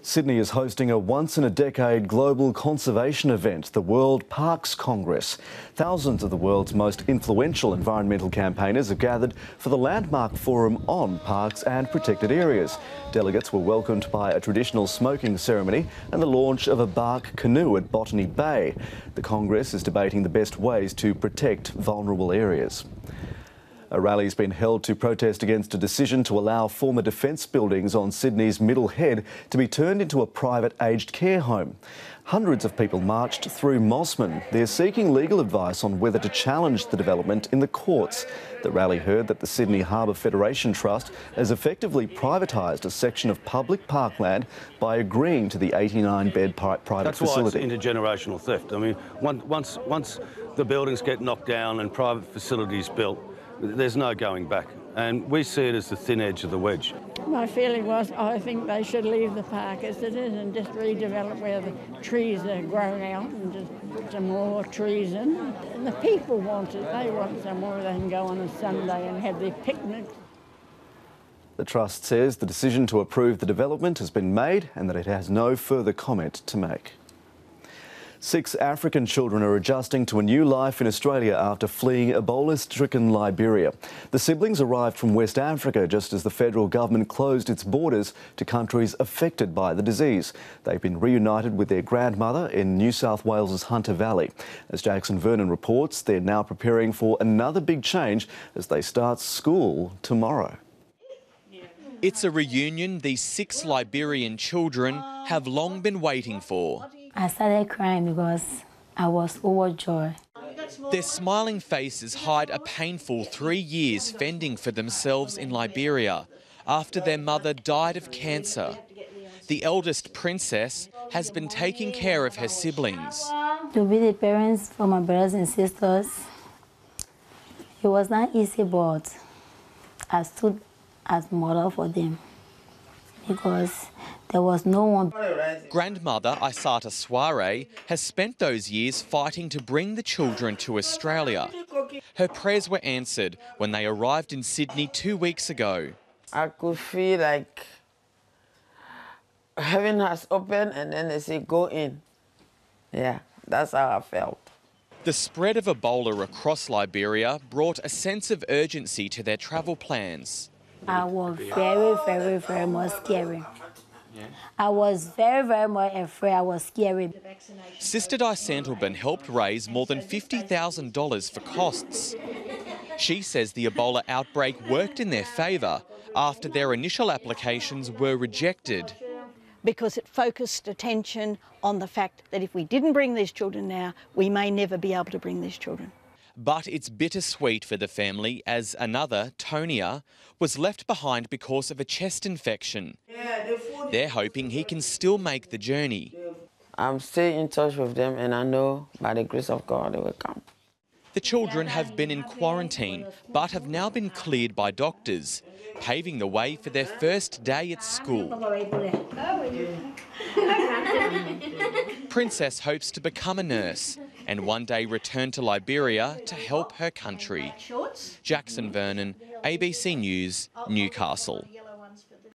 Sydney is hosting a once-in-a-decade global conservation event, the World Parks Congress. Thousands of the world's most influential environmental campaigners have gathered for the landmark forum on parks and protected areas. Delegates were welcomed by a traditional smoking ceremony and the launch of a bark canoe at Botany Bay. The Congress is debating the best ways to protect vulnerable areas. A rally has been held to protest against a decision to allow former defence buildings on Sydney's Middle Head to be turned into a private aged care home. Hundreds of people marched through Mosman. They're seeking legal advice on whether to challenge the development in the courts. The rally heard that the Sydney Harbour Federation Trust has effectively privatised a section of public parkland by agreeing to the 89-bed private facility. That's why it's intergenerational theft. I mean, once the buildings get knocked down and private facilities built, there's no going back, and we see it as the thin edge of the wedge. My feeling was I think they should leave the park as it is and just redevelop where the trees are growing out and just put some more trees in. And the people want it. They want somewhere they can go on a Sunday and have their picnics. The Trust says the decision to approve the development has been made and that it has no further comment to make. 6 African children are adjusting to a new life in Australia after fleeing Ebola-stricken Liberia. The siblings arrived from West Africa just as the federal government closed its borders to countries affected by the disease. They've been reunited with their grandmother in New South Wales's Hunter Valley. As Jackson Vernon reports, they're now preparing for another big change as they start school tomorrow. It's a reunion these 6 Liberian children have long been waiting for. I started crying because I was overjoyed. Their smiling faces hide a painful 3 years fending for themselves in Liberia after their mother died of cancer. The eldest princess has been taking care of her siblings. To be the parents for my brothers and sisters, it was not easy, but I stood as mother for them because there was no one. Grandmother Isata Soare has spent those years fighting to bring the children to Australia. Her prayers were answered when they arrived in Sydney 2 weeks ago. I could feel like heaven has opened and then they say, go in. Yeah, that's how I felt. The spread of Ebola across Liberia brought a sense of urgency to their travel plans. I was very much scared. I was very much afraid. I was scared. Sister Di Santalban helped raise more than $50,000 for costs. She says the Ebola outbreak worked in their favour after their initial applications were rejected. Because it focused attention on the fact that if we didn't bring these children now, we may never be able to bring these children. But it's bittersweet for the family as another, Tonia, was left behind because of a chest infection. They're hoping he can still make the journey. I'm still in touch with them and I know by the grace of God they will come. The children have been in quarantine but have now been cleared by doctors, paving the way for their first day at school. Princess hopes to become a nurse and one day return to Liberia to help her country. Jackson Vernon, ABC News, Newcastle.